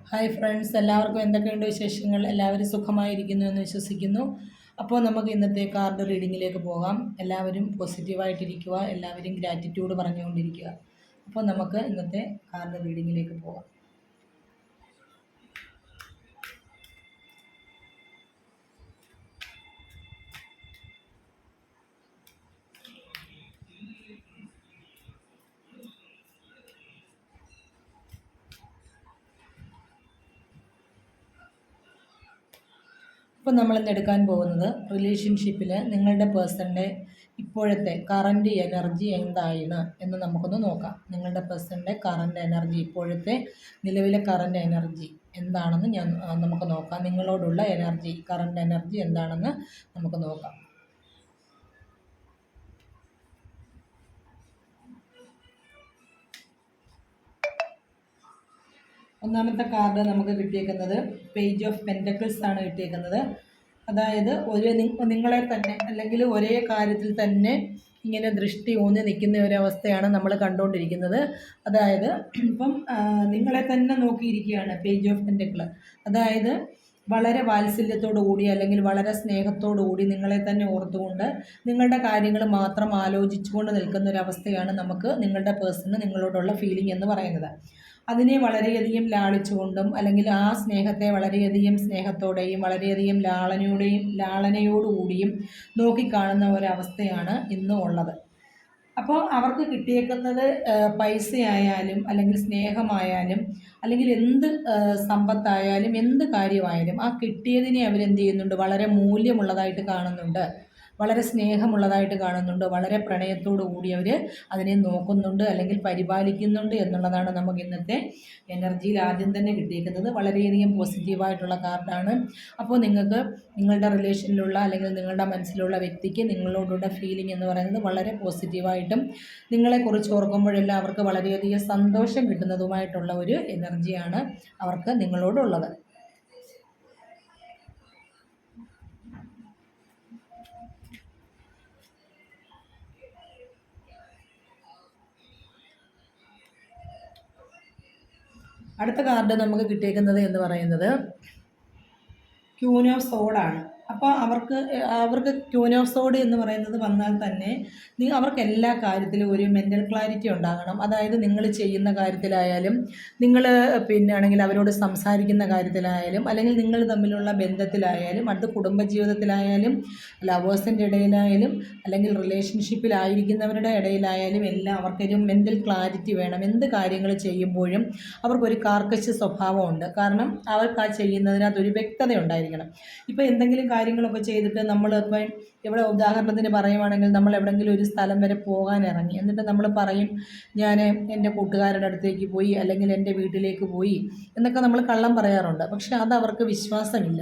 Hi friends, എല്ലാവർക്കും എന്തൊക്കെയുണ്ട് വിശേഷങ്ങൾ? എല്ലാവരും സുഖമായിരിക്കുന്നു എന്ന് വിശ്വസിക്കുന്നു. അപ്പോൾ നമുക്ക് ഇന്നത്തെ കാർഡ് റീഡിങ്ങിലേക്ക് പോകാം. എല്ലാവരും പോസിറ്റീവായിട്ടിരിക്കുക, എല്ലാവരും ഗ്രാറ്റിറ്റ്യൂഡ് പറഞ്ഞുകൊണ്ടിരിക്കുക. അപ്പോൾ നമുക്ക് ഇന്നത്തെ കാർഡ് റീഡിങ്ങിലേക്ക് പോകാം. ഇപ്പോൾ നമ്മളിന്ന് എടുക്കാൻ പോകുന്നത് റിലേഷൻഷിപ്പിൽ നിങ്ങളുടെ പേഴ്സണിൻ്റെ ഇപ്പോഴത്തെ കറൻറ്റ് എനർജി എന്താണ് എന്ന് നമുക്കൊന്ന് നോക്കാം. നിങ്ങളുടെ പേഴ്സണിൻ്റെ കറൻറ്റ് എനർജി, ഇപ്പോഴത്തെ നിലവിലെ കറൻറ്റ് എനർജി എന്താണെന്ന് നമുക്ക് നോക്കാം. നിങ്ങളോടുള്ള എനർജി, കറൻറ്റ് എനർജി എന്താണെന്ന് നമുക്ക് നോക്കാം. ഒന്നാമത്തെ കാർഡ് നമുക്ക് കിട്ടിയേക്കുന്നത് പേജ് ഓഫ് പെൻറ്റക്കിൾസ് ആണ് കിട്ടിയേക്കുന്നത്. അതായത് നിങ്ങളെ തന്നെ അല്ലെങ്കിൽ ഒരേ കാര്യത്തിൽ തന്നെ ഇങ്ങനെ ദൃഷ്ടി ഊന്നി നിൽക്കുന്ന ഒരവസ്ഥയാണ് നമ്മൾ കണ്ടുകൊണ്ടിരിക്കുന്നത്. അതായത് ഇപ്പം നിങ്ങളെ തന്നെ നോക്കിയിരിക്കുകയാണ് പേജ് ഓഫ് പെൻറ്റക്കിൾ. അതായത് വളരെ വാത്സല്യത്തോടു കൂടി അല്ലെങ്കിൽ വളരെ സ്നേഹത്തോടു കൂടി നിങ്ങളെ തന്നെ ഓർത്തുകൊണ്ട് നിങ്ങളുടെ കാര്യങ്ങൾ മാത്രം ആലോചിച്ചുകൊണ്ട് നിൽക്കുന്ന ഒരവസ്ഥയാണ് നമുക്ക് നിങ്ങളുടെ പേഴ്സണ് നിങ്ങളോടുള്ള ഫീലിംഗ് എന്ന് പറയുന്നത്. അതിനെ വളരെയധികം ലാളിച്ചുകൊണ്ടും അല്ലെങ്കിൽ ആ സ്നേഹത്തെ വളരെയധികം സ്നേഹത്തോടെയും വളരെയധികം ലാളനയോടുകൂടിയും നോക്കിക്കാണുന്ന ഒരവസ്ഥയാണ് ഇന്ന് ഉള്ളത്. അപ്പോൾ അവർക്ക് കിട്ടിയേക്കുന്നത് പൈസയായാലും അല്ലെങ്കിൽ സ്നേഹമായാലും അല്ലെങ്കിൽ എന്ത് സമ്പത്തായാലും എന്ത് കാര്യമായാലും ആ കിട്ടിയതിനെ അവരെന്ത് ചെയ്യുന്നുണ്ട്, വളരെ മൂല്യമുള്ളതായിട്ട് കാണുന്നുണ്ട്, വളരെ സ്നേഹമുള്ളതായിട്ട് കാണുന്നുണ്ട്, വളരെ പ്രണയത്തോടു കൂടി അവർ അതിനെ നോക്കുന്നുണ്ട് അല്ലെങ്കിൽ പരിപാലിക്കുന്നുണ്ട് എന്നുള്ളതാണ് നമുക്ക് ഇന്നത്തെ എനർജിയിൽ ആദ്യം തന്നെ കിട്ടിയിരിക്കുന്നത്. വളരെയധികം പോസിറ്റീവായിട്ടുള്ള കാർഡാണ്. അപ്പോൾ നിങ്ങൾക്ക് നിങ്ങളുടെ റിലേഷനിലുള്ള അല്ലെങ്കിൽ നിങ്ങളുടെ മനസ്സിലുള്ള വ്യക്തിക്ക് നിങ്ങളോടുള്ള ഫീലിംഗ് എന്ന് പറയുന്നത് വളരെ പോസിറ്റീവായിട്ടും നിങ്ങളെക്കുറിച്ച് ഓർക്കുമ്പോഴെല്ലാം അവർക്ക് വളരെയധികം സന്തോഷം കിട്ടുന്നതുമായിട്ടുള്ള ഒരു എനർജിയാണ് അവർക്ക് നിങ്ങളോടുള്ളത്. അടുത്ത കാർഡ് നമുക്ക് കിട്ടിയേക്കുന്നത് എന്ന് പറയുന്നത് ക്യൂൻ ഓഫ് സോഡാണ്. അപ്പോൾ അവർക്ക് ക്യൂൻ ഓഫ് സോഡ് എന്ന് പറയുന്നത് വന്നാൽ തന്നെ അവർക്ക് എല്ലാ കാര്യത്തിലും ഒരു മെൻ്റൽ ക്ലാരിറ്റി ഉണ്ടാകണം. അതായത് നിങ്ങൾ ചെയ്യുന്ന കാര്യത്തിലായാലും നിങ്ങൾ ആണെങ്കിൽ അവരോട് സംസാരിക്കുന്ന കാര്യത്തിലായാലും അല്ലെങ്കിൽ നിങ്ങൾ തമ്മിലുള്ള ബന്ധത്തിലായാലും അത് കുടുംബജീവിതത്തിലായാലും ലവേഴ്സിൻ്റെ ഇടയിലായാലും അല്ലെങ്കിൽ റിലേഷൻഷിപ്പിലായിരിക്കുന്നവരുടെ ഇടയിലായാലും എല്ലാം അവർക്കൊരു മെൻ്റൽ ക്ലാരിറ്റി വേണം. എന്ത് കാര്യങ്ങൾ ചെയ്യുമ്പോഴും അവർക്കൊരു കാർക്കശ്യ സ്വഭാവമുണ്ട്. കാരണം അവർക്ക് ആ ചെയ്യുന്നതിനകത്തൊരു വ്യക്തത ഉണ്ടായിരിക്കണം. ഇപ്പോൾ എന്തെങ്കിലും കാര്യങ്ങളൊക്കെ ചെയ്തിട്ട് നമ്മളിപ്പം ഇവിടെ ഉദാഹരണത്തിന് പറയുവാണെങ്കിൽ നമ്മൾ എവിടെയെങ്കിലും ഒരു സ്ഥലം വരെ പോകാൻ ഇറങ്ങി, എന്നിട്ട് നമ്മൾ പറയും ഞാൻ എൻ്റെ കൂട്ടുകാരുടെ അടുത്തേക്ക് പോയി അല്ലെങ്കിൽ എൻ്റെ വീട്ടിലേക്ക് പോയി എന്നൊക്കെ നമ്മൾ കള്ളം പറയാറുണ്ട്. പക്ഷേ അത് അവർക്ക് വിശ്വാസമില്ല.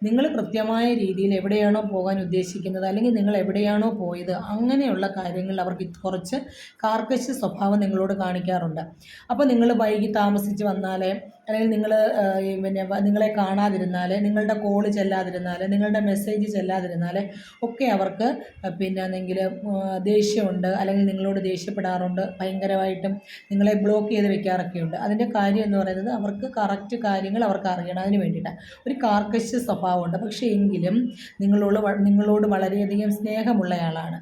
നിങ്ങൾ കൃത്യമായ രീതിയിൽ എവിടെയാണോ പോകാൻ ഉദ്ദേശിക്കുന്നത് അല്ലെങ്കിൽ നിങ്ങൾ എവിടെയാണോ പോയത് അങ്ങനെയുള്ള കാര്യങ്ങളിൽ അവർക്ക് കുറച്ച് കാർക്കശ്യ സ്വഭാവം നിങ്ങളോട് കാണിക്കാറുണ്ട്. അപ്പോൾ നിങ്ങൾ വൈകി താമസിച്ച് വന്നാൽ അല്ലെങ്കിൽ നിങ്ങളെ കാണാതിരുന്നാൽ, നിങ്ങളുടെ കോള് ചെല്ലാതിരുന്നാൽ, നിങ്ങളുടെ മെസ്സേജ് ചെല്ലാതിരുന്നാൽ ഒക്കെ അവർക്ക് ദേഷ്യമുണ്ട് അല്ലെങ്കിൽ നിങ്ങളോട് ദേഷ്യപ്പെടാറുണ്ട്. ഭയങ്കരമായിട്ടും നിങ്ങളെ ബ്ലോക്ക് ചെയ്ത് വെക്കാറൊക്കെയുണ്ട്. അതിൻ്റെ കാര്യം എന്ന് പറയുന്നത് അവർക്ക് കറക്റ്റ് കാര്യങ്ങൾ അവർക്ക് അറിയണം. അതിന് വേണ്ടിയിട്ടാണ് ഒരു കാർക്കശ്യ സ്വഭാവമുണ്ട്. പക്ഷേ എങ്കിലും നിങ്ങളോട് വളരെയധികം സ്നേഹമുള്ളയാളാണ്.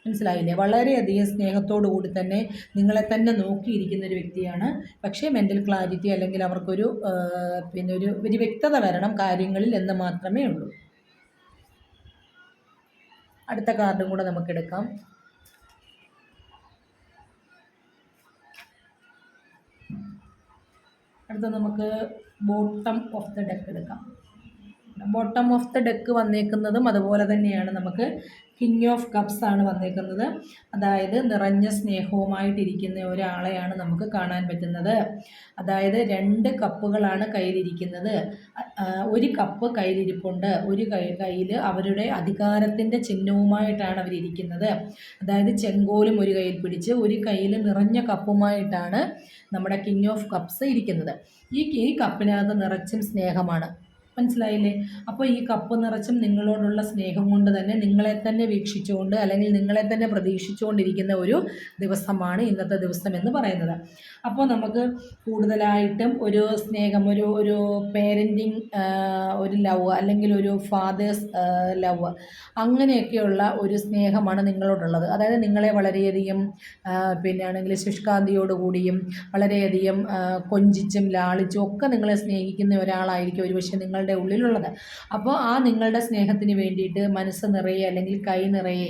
മനസ്സിലായില്ലേ? വളരെയധികം സ്നേഹത്തോടു കൂടി തന്നെ നിങ്ങളെ തന്നെ നോക്കിയിരിക്കുന്ന ഒരു വ്യക്തിയാണ്. പക്ഷേ മെൻ്റൽ ക്ലാരിറ്റി അല്ലെങ്കിൽ അവർക്കൊരു ഒരു വ്യക്തത വരണം കാര്യങ്ങളിൽ എന്ന് മാത്രമേ ഉള്ളൂ. അടുത്ത കാർഡും കൂടെ നമുക്കെടുക്കാം. അടുത്ത നമുക്ക് ബോട്ടം ഓഫ് ദ ഡെക്ക് എടുക്കാം. ബോട്ടം ഓഫ് ദ ഡെക്ക് വന്നേക്കുന്നതും അതുപോലെ തന്നെയാണ്. നമുക്ക് കിങ് ഓഫ് കപ്സ് ആണ് വന്നേക്കുന്നത്. അതായത് നിറഞ്ഞ സ്നേഹവുമായിട്ടിരിക്കുന്ന ഒരാളെയാണ് നമുക്ക് കാണാൻ പറ്റുന്നത്. അതായത് 2 കപ്പുകളാണ് കയ്യിലിരിക്കുന്നത്. ഒരു കപ്പ് കയ്യിലിരിപ്പുണ്ട്, ഒരു കയ്യിൽ അവരുടെ അധികാരത്തിൻ്റെ ചിഹ്നവുമായിട്ടാണ് അവരിയ്ക്കുന്നത്. അതായത് ചെങ്കോലും ഒരു കയ്യിൽ പിടിച്ച് ഒരു കയ്യിൽ നിറഞ്ഞ കപ്പുമായിട്ടാണ് നമ്മുടെ കിങ് ഓഫ് കപ്സ് ഇരിക്കുന്നത്. ഈ കപ്പിനകത്ത് നിറച്ചും സ്നേഹമാണ്. മനസ്സിലായില്ലേ? അപ്പോൾ ഈ കപ്പ് നിറച്ചും നിങ്ങളോടുള്ള സ്നേഹം കൊണ്ട് തന്നെ നിങ്ങളെ തന്നെ വീക്ഷിച്ചുകൊണ്ട് അല്ലെങ്കിൽ നിങ്ങളെ തന്നെ പ്രതീക്ഷിച്ചുകൊണ്ടിരിക്കുന്ന ഒരു ദിവസമാണ് ഇന്നത്തെ ദിവസം എന്ന് പറയുന്നത്. അപ്പോൾ നമുക്ക് കൂടുതലായിട്ടും ഒരു സ്നേഹം, ഒരു ഒരു പേരൻറ്റിങ്, ഒരു ലവ് അല്ലെങ്കിൽ ഒരു ഫാദേഴ്സ് ലവ്, അങ്ങനെയൊക്കെയുള്ള ഒരു സ്നേഹമാണ് നിങ്ങളോടുള്ളത്. അതായത് നിങ്ങളെ വളരെയധികം പിന്നെ ആണെങ്കിൽ ശുഷ്കാന്തിയോടുകൂടിയും വളരെയധികം കൊഞ്ചിച്ചും ലാളിച്ചും ഒക്കെ നിങ്ങളെ സ്നേഹിക്കുന്ന ഒരാളായിരിക്കും ഒരുപക്ഷെ നിങ്ങളുടെ ഉള്ളിലുള്ളത്. അപ്പോൾ ആ നിങ്ങളുടെ സ്നേഹത്തിന് വേണ്ടിയിട്ട് മനസ്സ് നിറയെ അല്ലെങ്കിൽ കൈ നിറയെ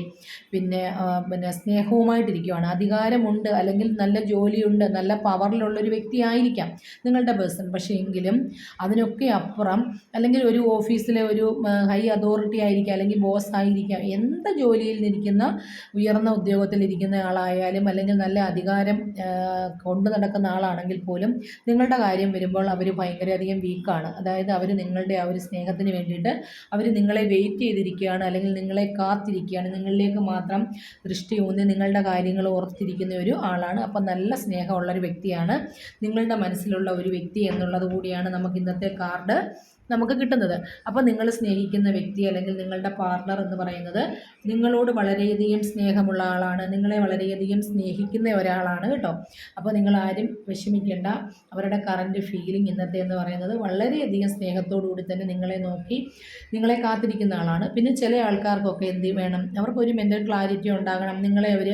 പിന്നെ സ്നേഹവുമായിട്ടിരിക്കുകയാണ്. അധികാരമുണ്ട് അല്ലെങ്കിൽ നല്ല ജോലിയുണ്ട്, നല്ല പവറിലുള്ളൊരു വ്യക്തിയായിരിക്കാം നിങ്ങളുടെ പേഴ്സൺ. പക്ഷേ എങ്കിലും അതിനൊക്കെ അപ്പുറം അല്ലെങ്കിൽ ഒരു ഓഫീസിലെ ഒരു ഹൈ അതോറിറ്റി ആയിരിക്കാം, അല്ലെങ്കിൽ ബോസ് ആയിരിക്കാം, എന്ത് ജോലിയിൽ ഇരിക്കുന്ന ഉയർന്ന ഉദ്യോഗത്തിലിരിക്കുന്ന ആളായാലും അല്ലെങ്കിൽ നല്ല അധികാരം കൊണ്ടു നടക്കുന്ന ആളാണെങ്കിൽ പോലും നിങ്ങളുടെ കാര്യം വരുമ്പോൾ അവർ ഭയങ്കരധികം വീക്കാണ്. അതായത് അവർ നിങ്ങളുടെ ആ ഒരു സ്നേഹത്തിന് വേണ്ടിയിട്ട് അവർ നിങ്ങളെ വെയിറ്റ് ചെയ്തിരിക്കുകയാണ്, അല്ലെങ്കിൽ നിങ്ങളെ കാത്തിരിക്കുകയാണ്, നിങ്ങളിലേക്ക് മാത്രം ദൃഷ്ടി ഊന്നി നിങ്ങളുടെ കാര്യങ്ങൾ ഓർത്തിരിക്കുന്ന ഒരു ആളാണ്. അപ്പം നല്ല സ്നേഹമുള്ളൊരു വ്യക്തിയാണ് നിങ്ങളുടെ മനസ്സിലുള്ള ഒരു വ്യക്തി എന്നുള്ളത് കൂടിയാണ് നമുക്ക് ഇന്നത്തെ കാർഡ് നമുക്ക് കിട്ടുന്നത്. അപ്പോൾ നിങ്ങൾ സ്നേഹിക്കുന്ന വ്യക്തി അല്ലെങ്കിൽ നിങ്ങളുടെ പാർട്ണർ എന്ന് പറയുന്നത് നിങ്ങളോട് വളരെയധികം സ്നേഹമുള്ള ആളാണ്, നിങ്ങളെ വളരെയധികം സ്നേഹിക്കുന്ന ഒരാളാണ് കേട്ടോ. അപ്പോൾ നിങ്ങൾ ആരും വിഷമിക്കേണ്ട. അവരുടെ കറൻറ്റ് ഫീലിംഗ് ഇന്നത്തെ എന്ന് പറയുന്നത് വളരെയധികം സ്നേഹത്തോടു കൂടി തന്നെ നിങ്ങളെ നോക്കി നിങ്ങളെ കാത്തിരിക്കുന്ന ആളാണ്. പിന്നെ ചില ആൾക്കാർക്കൊക്കെ എന്ത് വേണം, അവർക്കൊരു മെൻ്റൽ ക്ലാരിറ്റി ഉണ്ടാകണം. നിങ്ങളെ അവർ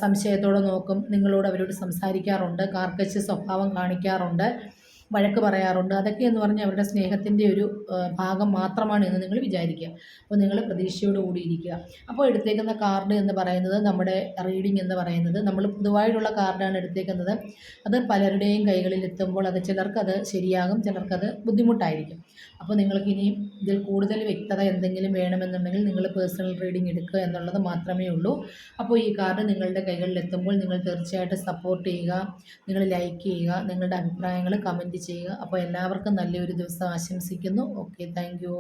സംശയത്തോടെ നോക്കും, നിങ്ങളോട് അവരോട് സംസാരിക്കാറുണ്ട്, കാർക്കശ്യ സ്വഭാവം കാണിക്കാറുണ്ട്, വഴക്ക് പറയാറുണ്ട്. അതൊക്കെ എന്ന് പറഞ്ഞാൽ അവരുടെ സ്നേഹത്തിൻ്റെ ഒരു ഭാഗം മാത്രമാണ് എന്ന് നിങ്ങൾ വിചാരിക്കുക. അപ്പോൾ നിങ്ങൾ പ്രതീക്ഷയോട് കൂടി ഇരിക്കുക. അപ്പോൾ എടുത്തേക്കുന്ന കാർഡ് എന്ന് പറയുന്നത്, നമ്മുടെ റീഡിംഗ് എന്ന് പറയുന്നത് നമ്മൾ പൊതുവായിട്ടുള്ള കാർഡാണ് എടുത്തേക്കുന്നത്. അത് പലരുടെയും കൈകളിൽ എത്തുമ്പോൾ അത് ചിലർക്കത് ശരിയാകും, ചിലർക്കത് ബുദ്ധിമുട്ടായിരിക്കും. അപ്പോൾ നിങ്ങൾക്കിനി ഇതിൽ കൂടുതൽ വ്യക്തത എന്തെങ്കിലും വേണമെന്നുണ്ടെങ്കിൽ നിങ്ങൾ പേഴ്സണൽ റീഡിംഗ് എടുക്കുക എന്നുള്ളത് മാത്രമേ ഉള്ളൂ. അപ്പോൾ ഈ കാർഡ് നിങ്ങളുടെ കൈകളിൽ എത്തുമ്പോൾ നിങ്ങൾ തീർച്ചയായിട്ടും സപ്പോർട്ട് ചെയ്യുക, നിങ്ങൾ ലൈക്ക് ചെയ്യുക, നിങ്ങളുടെ അഭിപ്രായങ്ങൾ കമൻറ്റ് ചെയ്യുക. അപ്പോൾ എല്ലാവർക്കും നല്ലൊരു ദിവസം ആശംസിക്കുന്നു. Okay, thank you.